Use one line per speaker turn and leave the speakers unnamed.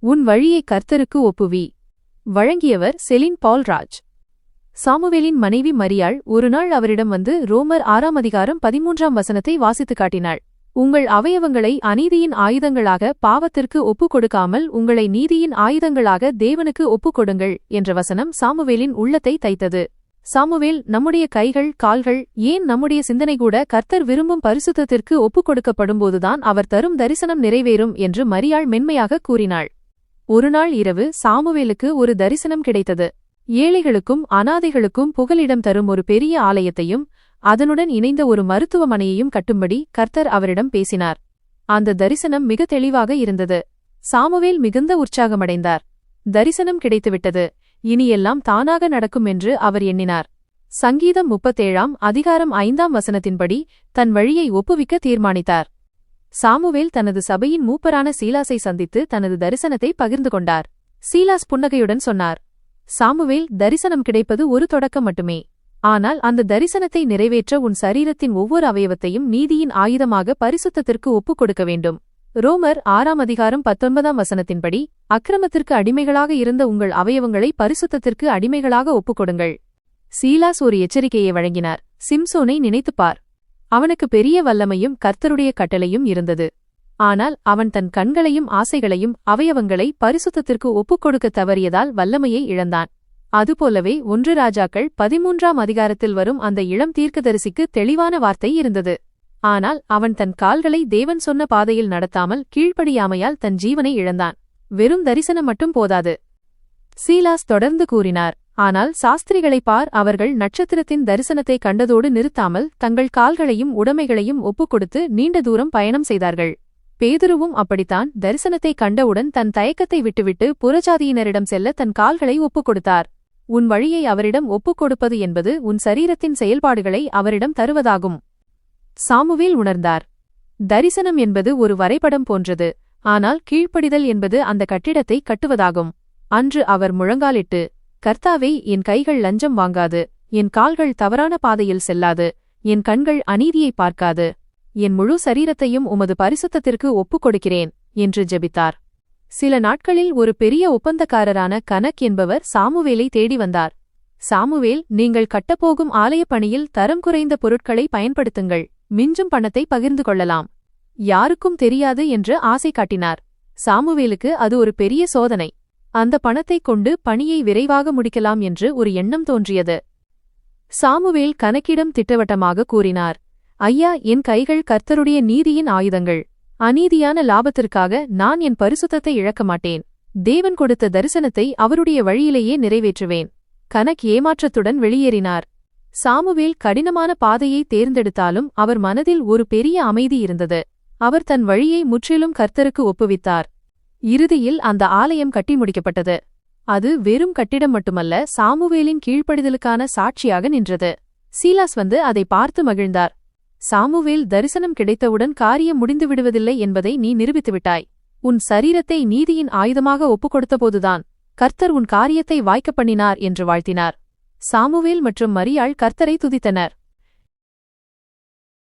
உன் வழியை கர்த்தருக்கு ஒப்புவி. வழங்கியவர் செலின் பால்ராஜ். சாமுவேலின் மனைவி மரியாள் ஒருநாள் அவரிடம் வந்து ரோமர் 6:13 வாசித்துக் காட்டினாள். உங்கள் அவயவங்களை அநீதியின் ஆயுதங்களாக பாவத்திற்கு ஒப்புக் கொடுக்காமல் உங்களை நீதியின் ஆயுதங்களாக தேவனுக்கு ஒப்புக் கொடுங்கள் என்ற வசனம் சாமுவேலின் உள்ளத்தை தைத்தது. சாமுவேல், நம்முடைய கைகள், கால்கள், ஏன் நம்முடைய சிந்தனை கூட கர்த்தர் விரும்பும் பரிசுத்தத்திற்கு ஒப்புக் கொடுக்கப்படும்போதுதான் அவர் தரும் தரிசனம் நிறைவேறும் என்று மரியாள் மென்மையாக கூறினாள். ஒருநாள் இரவு சாமுவேலுக்கு ஒரு தரிசனம் கிடைத்தது. ஏழைகளுக்கும் அனாதைகளுக்கும் புகலிடம் தரும் ஒரு பெரிய ஆலயத்தையும் அதனுடன் இணைந்த ஒரு மருத்துவமனையையும் கட்டும்படி கர்த்தர் அவரிடம் பேசினார். அந்த தரிசனம் மிக தெளிவாக இருந்தது. சாமுவேல் மிகுந்த உற்சாகமடைந்தார். தரிசனம் கிடைத்துவிட்டது, இனியெல்லாம் தானாக நடக்கும் என்று அவர் எண்ணினார். சங்கீதம் 37:5 தன் வழியை ஒப்புவிக்க தீர்மானித்தார். சாமுவேல் தனது சபையின் மூப்பரான சீலாசை சந்தித்து தனது தரிசனத்தை பகிர்ந்து கொண்டார். சீலாஸ் புன்னகையுடன் சொன்னார், சாமுவேல், தரிசனம் கிடைப்பது ஒரு தொடக்கம் மட்டுமே. ஆனால் அந்த தரிசனத்தை நிறைவேற்ற உன் சரீரத்தின் ஒவ்வொரு அவயவத்தையும் நீதியின் ஆயுதமாக பரிசுத்தத்திற்கு ஒப்புக் கொடுக்க வேண்டும். ரோமர் 6:19 அக்கிரமத்திற்கு அடிமைகளாக இருந்த உங்கள் அவயவங்களை பரிசுத்தத்திற்கு அடிமைகளாக ஒப்புக்கொடுங்கள். சீலாஸ் ஒரு எச்சரிக்கையை வழங்கினார். சிம்சோனை நினைத்துப்பார். அவனுக்கு பெரிய வல்லமையும் கர்த்தருடைய கட்டளையும் இருந்தது. ஆனால் அவன் தன் கண்களையும் ஆசைகளையும் அவயவங்களை பரிசுத்தத்திற்கு ஒப்புக்கொடுக்க தவறியதால் வல்லமையை இழந்தான். அதுபோலவே 1 ராஜாக்கள் 13 வரும் அந்த இளம் தீர்க்கதரிசிக்கு தெளிவான வார்த்தை இருந்தது. ஆனால் அவன் தன் கால்களை தேவன் சொன்ன பாதையில் நடத்தாமல் கீழ்ப்படியாமையால் தன் ஜீவனை இழந்தான். வெறும் தரிசனம் மட்டும் போதாது. சீலாஸ் தொடர்ந்து கூறினார், ஆனால் சாஸ்திரிகளை பார், அவர்கள் நட்சத்திரத்தின் தரிசனத்தை கண்டதோடு நிறுத்தாமல் தங்கள் கால்களையும் உடைமைகளையும் ஒப்புக்கொடுத்து நீண்ட தூரம் பயணம் செய்தார்கள். பேதுருவும் அப்படித்தான். தரிசனத்தை கண்டவுடன் தன் தயக்கத்தை விட்டுவிட்டு புறஜாதியினரிடம் செல்ல தன் கால்களை ஒப்புக்கொடுத்தார். உன் வழியை அவரிடம் ஒப்புக்கொடுப்பது என்பது உன் சரீரத்தின் செயல்பாடுகளை அவரிடம் தருவதாகும். சாமுவேல் உணர்ந்தார். தரிசனம் என்பது ஒரு வரைபடம் போன்றது, ஆனால் கீழ்ப்படிதல் என்பது அந்த கட்டிடத்தை கட்டுவதாகும். அன்று அவர் முழங்காலிட்டு, கர்த்தாவே, என் கைகள் லஞ்சம் வாங்காது, என் கால்கள் தவறான பாதையில் செல்லாது, என் கண்கள் அநீதியை பார்க்காது, என் முழு சரீரத்தையும் உமது பரிசுத்தத்திற்கு ஒப்புக் கொடுக்கிறேன் என்று ஜெபித்தார். சில நாட்களில் ஒரு பெரிய ஒப்பந்தக்காரரான கனக் என்பவர் சாமுவேலை தேடி வந்தார். சாமுவேல், நீங்கள் கட்டப்போகும் ஆலயப் பணியில் தரம் குறைந்த பொருட்களை பயன்படுத்துங்கள், மிஞ்சும் பணத்தை பகிர்ந்து கொள்ளலாம், யாருக்கும் தெரியாது என்று ஆசை காட்டினார். சாமுவேலுக்கு அது ஒரு பெரிய சோதனை. அந்த பணத்தைக் கொண்டு பணியை விரைவாக முடிக்கலாம் என்று ஒரு எண்ணம் தோன்றியது. சாமுவேல் கனக்கிடம் திட்டவட்டமாக கூறினார், ஐயா, என் கைகள் கர்த்தருடைய நீதியின் ஆயுதங்கள். அநீதியான லாபத்திற்காக நான் என் பரிசுத்தத்தை இழக்க மாட்டேன். தேவன் கொடுத்த தரிசனத்தை அவருடைய வழியிலேயே நிறைவேற்றுவேன். கனக் ஏமாற்றத்துடன் வெளியேறினார். சாமுவேல் கடினமான பாதையை தேர்ந்தெடுத்தாலும் அவர் மனதில் ஒரு பெரிய அமைதி இருந்தது. அவர் தன் வழியை முற்றிலும் கர்த்தருக்கு ஒப்புவித்தார். இறுதியில் அந்த ஆலயம் கட்டி முடிக்கப்பட்டது. அது வெறும் கட்டிடம் மட்டுமல்ல, சாமுவேலின் கீழ்ப்படிதலுக்கான சாட்சியாக நின்றது. சீலாஸ் வந்து அதை பார்த்து மகிழ்ந்தார். சாமுவேல், தரிசனம் கிடைத்தவுடன் காரியம் முடிந்துவிடுவதில்லை என்பதை நீ நிரூபித்துவிட்டாய். உன் சரீரத்தை நீதியின் ஆயுதமாக ஒப்புக்கொடுத்தபோதுதான் கர்த்தர் உன் காரியத்தை வாய்க்கப் பண்ணினார் என்று வாழ்த்தினார். சாமுவேல் மற்றும் மரியாள் கர்த்தரை துதித்தனர்.